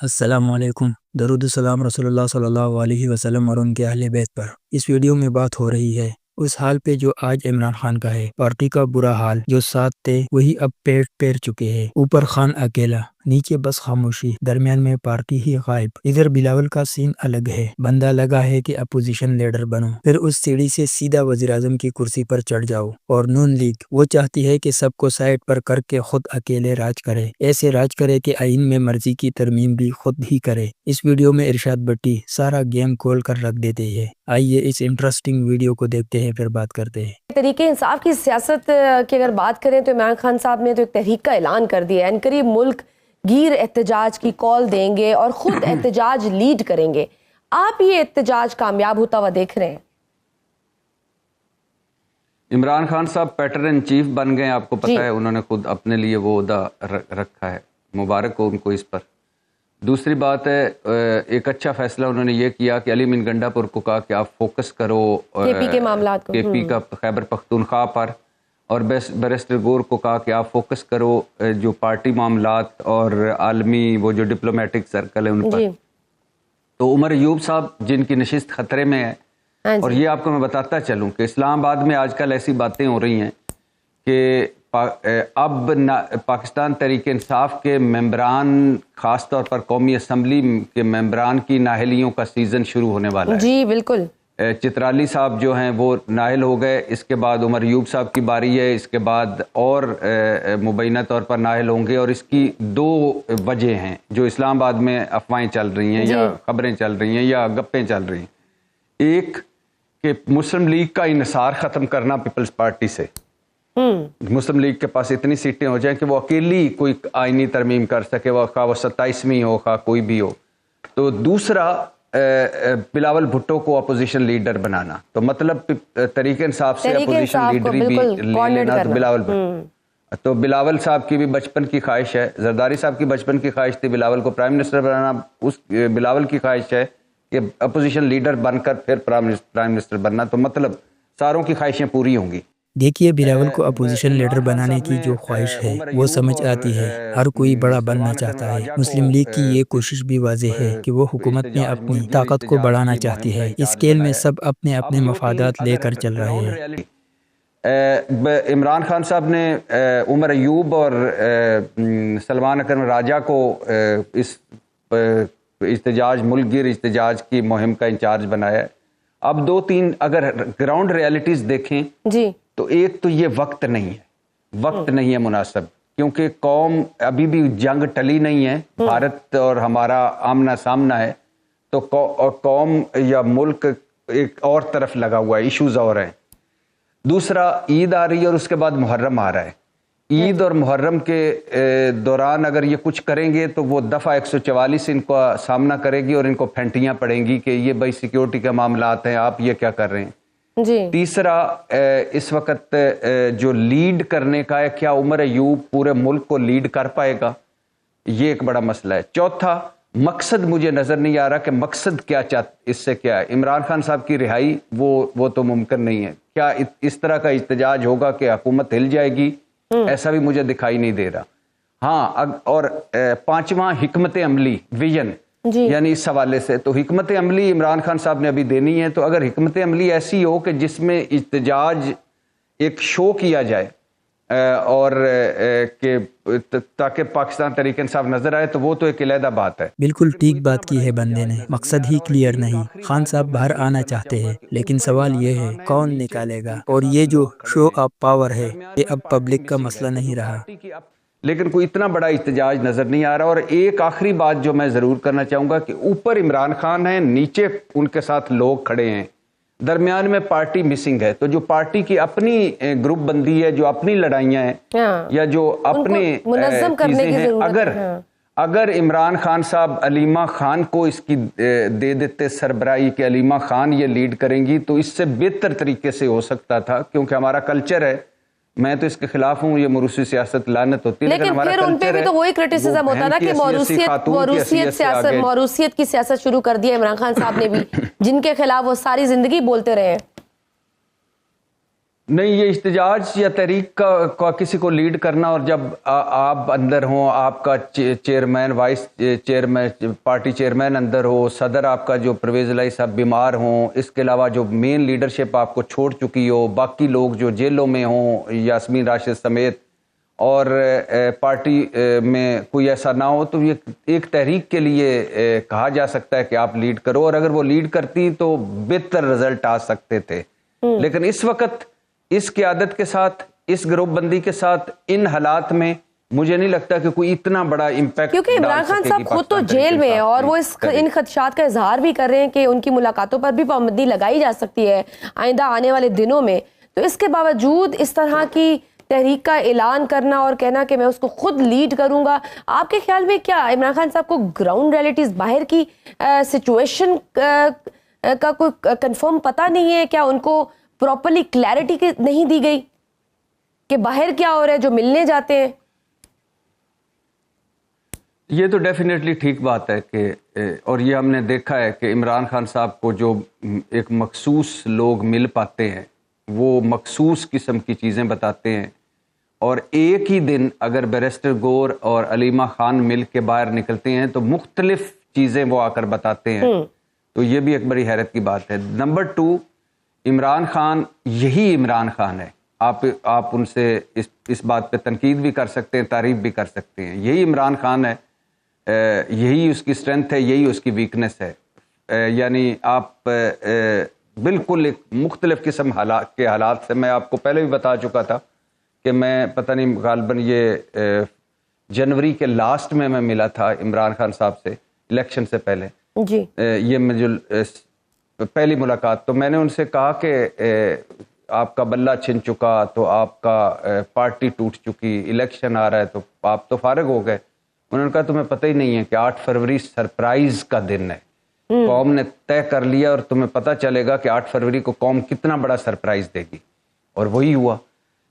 السلام علیکم، درود السلام رسول اللہ صلی اللہ علیہ وسلم اور ان کے اہل بیت پر۔ اس ویڈیو میں بات ہو رہی ہے اس حال پہ جو آج عمران خان کا ہے۔ پارٹی کا برا حال، جو ساتھ تھے وہی اب پیٹ پیر چکے ہیں۔ اوپر خان اکیلا، نیچے بس خاموشی، درمیان میں پارٹی ہی غائب۔ ادھر بلاول کا سین الگ ہے، بندہ لگا ہے کہ اپوزیشن لیڈر بنو، پھر اس سیڑھی سے سیدھا وزیر اعظم کی کرسی پر چڑھ جاؤ۔ اور نون لیگ وہ چاہتی ہے کہ سب کو سائڈ پر کر کے خود اکیلے راج کرے، ایسے راج کرے کہ آئین میں مرضی کی ترمیم بھی خود ہی کرے۔ اس ویڈیو میں ارشاد بٹی سارا گیم کھول کر رکھ دیتے ہیں۔ آئیے اس انٹرسٹنگ ویڈیو کو دیکھتے ہیں، پھر بات کرتے ہیں۔ تحریک انصاف کی سیاست کی اگر بات کریں تو عمران خان صاحب نے تو ایک تحریک کا اعلان کر دیا ہے، ان قریب ملک گیر احتجاج کی کال دیں گے اور خود احتجاج لیڈ کریں گے۔ آپ یہ احتجاج کامیاب ہوتا ہوا دیکھ رہے ہیں؟ عمران خان صاحب پیٹر ان چیف بن گئے، آپ کو پتہ ہے، انہوں نے خود اپنے لیے وہ عہدہ رکھا ہے، مبارک ہو ان کو اس پر۔ دوسری بات ہے، ایک اچھا فیصلہ انہوں نے یہ کیا کہ علی من گنڈا پور کو کہا کہ آپ فوکس کرو کے پی کے معاملات کو، کے پی کا خیبر پختونخوا پر، اور بیرسٹر گور کو کہا کہ آپ فوکس کرو جو پارٹی معاملات اور عالمی وہ جو ڈپلومیٹک سرکل ہے ان پر۔ تو عمر ایوب صاحب جن کی نشست خطرے میں ہے، اور یہ آپ کو میں بتاتا چلوں کہ اسلام آباد میں آج کل ایسی باتیں ہو رہی ہیں کہ اب پاکستان تحریک انصاف کے ممبران، خاص طور پر قومی اسمبلی کے ممبران کی نااہلیوں کا سیزن شروع ہونے والا ہے۔ جی بالکل، چترالی صاحب جو ہیں وہ نااہل ہو گئے، اس کے بعد عمر ایوب صاحب کی باری ہے، اس کے بعد اور مبینہ طور پر نااہل ہوں گے۔ اور اس کی دو وجہ ہیں جو اسلام آباد میں افواہیں چل رہی ہیں یا خبریں چل رہی ہیں یا گپیں چل رہی ہیں۔ ایک کہ مسلم لیگ کا انحصار ختم کرنا پیپلز پارٹی سے، مسلم لیگ کے پاس اتنی سیٹیں ہو جائیں کہ وہ اکیلی کوئی آئینی ترمیم کر سکے، خواہ وہ 27ویں ہو خواہ کوئی بھی ہو۔ تو دوسرا بلاول بھٹو کو اپوزیشن لیڈر بنانا، تو مطلب تحریک انصاف سے اپوزیشن لیڈری بھی لے لینا، تو بلاول بھٹو۔ تو بلاول صاحب کی بھی بچپن کی خواہش ہے، زرداری صاحب کی بچپن کی خواہش تھی بلاول کو پرائم منسٹر بنانا، اس بلاول کی خواہش ہے کہ اپوزیشن لیڈر بن کر پھر پرائم منسٹر بننا، تو مطلب ساروں کی خواہشیں پوری ہوں گی۔ دیکھیے بلاول کو اپوزیشن لیڈر بنانے کی جو خواہش ہے وہ سمجھ آتی ہے، ہر کوئی بڑا بننا چاہتا ہے۔ مسلم لیگ کی یہ کوشش بھی واضح ہے کہ وہ حکومت میں اپنی طاقت کو بڑھانا چاہتی ہے۔ اس کھیل میں سب اپنے اپنے مفادات لے کر چل رہے ہیں۔ عمران خان صاحب نے عمر ایوب اور سلمان اکرم راجہ کو اس احتجاج، ملک گیر احتجاج کی مہم کا انچارج بنایا ہے۔ اب دو تین اگر گراؤنڈ ریالٹیز دیکھیں تو ایک تو یہ وقت نہیں ہے، وقت نہیں ہے مناسب، کیونکہ قوم ابھی بھی جنگ ٹلی نہیں ہے، بھارت اور ہمارا آمنا سامنا ہے، تو قوم یا ملک ایک اور طرف لگا ہوا ہے، ایشوز اور ہیں۔ دوسرا عید آ رہی ہے اور اس کے بعد محرم آ رہا ہے۔ عید اور محرم کے دوران اگر یہ کچھ کریں گے تو وہ دفعہ 144 ان کو سامنا کرے گی اور ان کو پھینٹیاں پڑیں گی کہ یہ بھائی سیکیورٹی کے معاملات ہیں، آپ یہ کیا کر رہے ہیں۔ تیسرا اس وقت جو لیڈ کرنے کا ہے، کیا عمر ایوب پورے ملک کو لیڈ کر پائے گا، یہ ایک بڑا مسئلہ ہے۔ چوتھا، مقصد مجھے نظر نہیں آ رہا کہ مقصد کیا اس سے کیا ہے۔ عمران خان صاحب کی رہائی وہ تو ممکن نہیں ہے۔ کیا اس طرح کا احتجاج ہوگا کہ حکومت ہل جائے گی، ایسا بھی مجھے دکھائی نہیں دے رہا۔ ہاں، اور پانچواں حکمت عملی، ویژن، یعنی اس حوالے سے تو حکمت عملی عمران خان صاحب نے ابھی دینی ہے۔ تو اگر حکمت عملی ایسی ہو کہ جس میں احتجاج ایک شو کیا جائے اور کہ تاکہ پاکستان تحریک انصاف نظر آئے، تو وہ تو ایک علیحدہ بات ہے۔ بالکل ٹھیک بات کی ہے بندے نے، مقصد ہی کلیئر نہیں۔ خان صاحب باہر آنا چاہتے ہیں، لیکن سوال یہ ہے کون نکالے گا، اور یہ جو شو آف پاور ہے یہ اب پبلک کا مسئلہ نہیں رہا۔ لیکن کوئی اتنا بڑا احتجاج نظر نہیں آ رہا۔ اور ایک آخری بات جو میں ضرور کرنا چاہوں گا کہ اوپر عمران خان ہیں، نیچے ان کے ساتھ لوگ کھڑے ہیں، درمیان میں پارٹی مسنگ ہے۔ تو جو پارٹی کی اپنی گروپ بندی ہے، جو اپنی لڑائیاں ہیں یا جو اپنے چیزیں ہیں، اگر عمران خان صاحب علیمہ خان کو اس کی دے دیتے سربراہی کہ علیمہ خان یہ لیڈ کریں گی، تو اس سے بہتر طریقے سے ہو سکتا تھا، کیونکہ ہمارا کلچر ہے، میں تو اس کے خلاف ہوں، یہ موروثی سیاست لعنت ہوتی ہے، لیکن پھر ان پہ بھی تو وہی کرٹیسزم ہوتا نا کہ موروثیت کی سیاست شروع کر دی عمران خان صاحب نے بھی، جن کے خلاف وہ ساری زندگی بولتے رہے ہیں۔ نہیں، یہ احتجاج یا تحریک کا کسی کو لیڈ کرنا، اور جب آپ اندر ہوں، آپ کا chairman, vice chairman, party chairman اندر ہو، صدر آپ کا جو پرویز الہی صاحب بیمار ہوں، اس کے علاوہ جو مین لیڈرشپ آپ کو چھوڑ چکی ہو، باقی لوگ جو جیلوں میں ہوں، یاسمین راشد سمیت، اور پارٹی میں کوئی ایسا نہ ہو، تو یہ ایک تحریک کے لیے کہا جا سکتا ہے کہ آپ لیڈ کرو، اور اگر وہ لیڈ کرتی تو بہتر رزلٹ آ سکتے تھے. لیکن اس وقت اس قیادت کے ساتھ، اس گروپ بندی کے ساتھ، ان حالات میں مجھے نہیں لگتا کہ کوئی اتنا بڑا امپیکٹ، کیونکہ عمران خان صاحب خود تو جیل میں ہیں اور وہ ان خدشات کا اظہار بھی کر رہے ہیں کہ ان کی ملاقاتوں پر بھی پابندی لگائی جا سکتی ہے آئندہ آنے والے دنوں میں. تو اس کے باوجود اس طرح کی تحریک کا اعلان کرنا اور کہنا کہ میں اس کو خود لیڈ کروں گا، آپ کے خیال میں کیا عمران خان صاحب کو گراؤنڈ ریئلٹیز، باہر کی سچویشن کا کوئی کنفرم پتہ نہیں ہے؟ کیا ان کو پراپرلی کلیئرٹی نہیں دی گئی کہ باہر کیا ہو رہا ہے جو ملنے جاتے ہیں؟ یہ تو ڈیفینیٹلی ٹھیک بات ہے کہ، اور یہ ہم نے دیکھا ہے کہ عمران خان صاحب کو جو ایک مخصوص لوگ مل پاتے ہیں، وہ مخصوص قسم کی چیزیں بتاتے ہیں، اور ایک ہی دن اگر بیرسٹر گور اور علیمہ خان مل کے باہر نکلتے ہیں تو مختلف چیزیں وہ آ کر بتاتے ہیں. تو یہ بھی ایک بڑی حیرت کی بات ہے. نمبر 2، عمران خان یہی عمران خان ہے. آپ ان سے اس بات پہ تنقید بھی کر سکتے ہیں، تعریف بھی کر سکتے ہیں. یہی عمران خان ہے، یہی اس کی اسٹرینتھ ہے، یہی اس کی ویکنس ہے. یعنی آپ بالکل ایک مختلف قسم کے حالات سے، میں آپ کو پہلے بھی بتا چکا تھا کہ میں پتہ نہیں غالباً یہ جنوری کے لاسٹ میں ملا تھا عمران خان صاحب سے الیکشن سے پہلے. جی یہ مجھے پہلی ملاقات، تو میں نے ان سے کہا کہ آپ کا بلہ چھن چکا، تو آپ کا پارٹی ٹوٹ چکی، الیکشن آ رہا ہے تو آپ تو فارغ ہو گئے. انہوں نے کہا تمہیں پتہ ہی نہیں ہے کہ 8 فروری سرپرائز کا دن ہے. قوم نے طے کر لیا اور تمہیں پتہ چلے گا کہ 8 فروری کو قوم کتنا بڑا سرپرائز دے گی. اور وہی ہوا.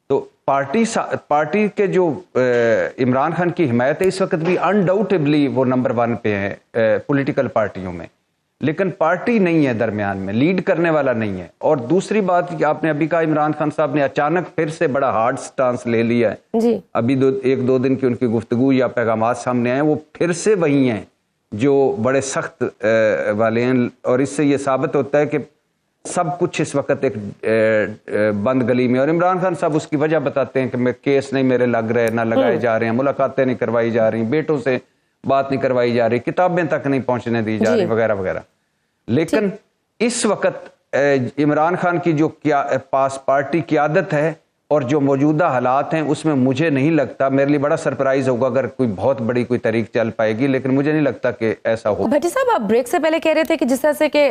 تو پارٹی کے جو عمران خان کی حمایت ہے اس وقت بھی انڈاؤٹیبلی وہ نمبر 1 پہ ہیں پولیٹیکل پارٹیوں میں، لیکن پارٹی نہیں ہے درمیان میں، لیڈ کرنے والا نہیں ہے. اور دوسری بات کہ آپ نے ابھی کہا عمران خان صاحب نے اچانک پھر سے بڑا ہارڈ سٹانس لے لیا ہے. جی ابھی 1-2 دن کی ان کی گفتگو یا پیغامات سامنے آئے، وہ پھر سے وہی ہیں جو بڑے سخت والے ہیں. اور اس سے یہ ثابت ہوتا ہے کہ سب کچھ اس وقت ایک بند گلی میں. اور عمران خان صاحب اس کی وجہ بتاتے ہیں کہ میں کیس نہیں میرے لگ رہے، نہ لگائے جا رہے ہیں، ملاقاتیں نہیں کروائی جا رہی، بیٹوں سے بات نہیں کروائی جا رہی، کتابیں تک نہیں پہنچنے دی جا رہی، وغیرہ وغیرہ. لیکن اس وقت عمران خان کی جو پاس پارٹی قیادت ہے اور جو موجودہ حالات ہیں، اس میں مجھے نہیں لگتا، میرے لیے بڑا سرپرائز ہوگا اگر کوئی بہت بڑی کوئی تحریک چل پائے گی، لیکن مجھے نہیں لگتا کہ ایسا ہو. بھٹی صاحب، آپ بریک سے پہلے کہہ رہے تھے کہ جس طرح سے کہ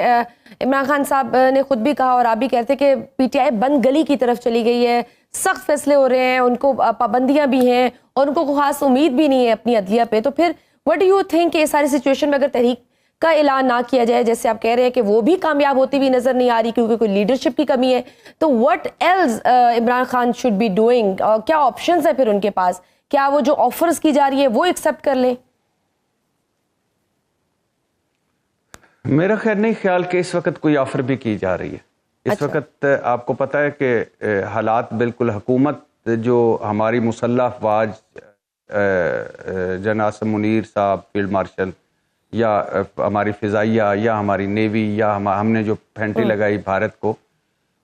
عمران خان صاحب نے خود بھی کہا اور آپ بھی کہتے کہ پی ٹی آئی بند گلی کی طرف چلی گئی ہے، سخت فیصلے ہو رہے ہیں، ان کو پابندیاں بھی ہیں اور ان کو خاص امید بھی نہیں ہے اپنی عدلیہ پہ. تو پھر وٹ ڈو یو تھنک کہ اس ساری سچویشن میں اگر تحریک کا اعلان نہ کیا جائے، جیسے آپ کہہ رہے ہیں کہ وہ بھی کامیاب ہوتی بھی نظر نہیں آ رہی کیونکہ کوئی لیڈرشپ کی کمی ہے، تو what else Imran Khan should be doing؟ کیا آپشنز ہیں پھر ان کے پاس؟ کیا وہ جو آفرز کی جا رہی ہے وہ ایکسیپٹ کر لیں؟ میرا خیر نہیں خیال کہ اس وقت کوئی آفر بھی کی جا رہی ہے. اس وقت آپ کو پتہ ہے کہ حالات بالکل، حکومت جو ہماری مسلح افواج، جنرل عاصم منیر صاحب فیلڈ مارشل، یا ہماری فضائیہ، یا ہماری نیوی، یا ہم نے جو پھینٹی لگائی بھارت کو،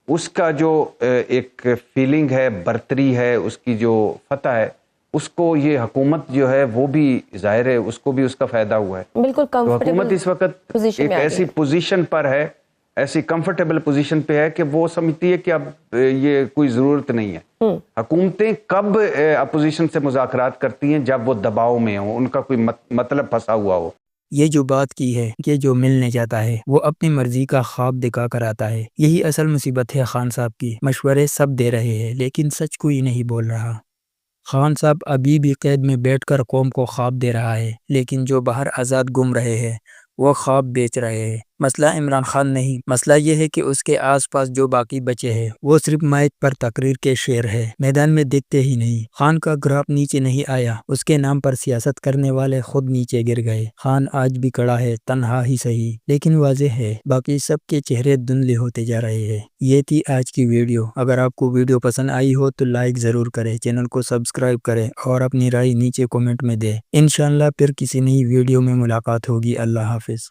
اس کا جو ایک فیلنگ ہے، برتری ہے، اس کی جو فتح ہے، اس کو یہ حکومت جو ہے وہ بھی ظاہر ہے اس کو بھی اس کا فائدہ ہوا ہے. بالکل. تو حکومت اس وقت ایک ایسی پوزیشن پر ہے، ایسی کمفرٹیبل پوزیشن پہ ہے کہ وہ سمجھتی ہے کہ اب یہ کوئی ضرورت نہیں ہے. حکومتیں کب اپوزیشن سے مذاکرات کرتی ہیں؟ جب وہ دباؤ میں ہوں، ان کا کوئی مطلب پھنسا ہوا ہو. یہ جو بات کی ہے کہ جو ملنے جاتا ہے وہ اپنی مرضی کا خواب دکھا کر آتا ہے، یہی اصل مصیبت ہے خان صاحب کی. مشورے سب دے رہے ہیں لیکن سچ کوئی نہیں بول رہا. خان صاحب ابھی بھی قید میں بیٹھ کر قوم کو خواب دے رہا ہے، لیکن جو باہر آزاد گھوم رہے ہیں وہ خواب بیچ رہے ہیں. مسئلہ عمران خان نہیں، مسئلہ یہ ہے کہ اس کے آس پاس جو باقی بچے ہیں وہ صرف مائک پر تقریر کے شعر ہے، میدان میں دیکھتے ہی نہیں۔ خان کا گراف نیچے نہیں آیا، اس کے نام پر سیاست کرنے والے خود نیچے گر گئے۔ خان آج بھی کڑا ہے، تنہا ہی صحیح، لیکن واضح ہے باقی سب کے چہرے دھندلے ہوتے جا رہے ہیں۔ یہ تھی آج کی ویڈیو۔ اگر آپ کو ویڈیو پسند آئی ہو تو لائک ضرور کریں، چینل کو سبسکرائب کریں اور اپنی رائے نیچے کومنٹ میں دیں۔ انشاءاللہ پھر کسی نئی ویڈیو میں ملاقات ہوگی۔ اللہ حافظ۔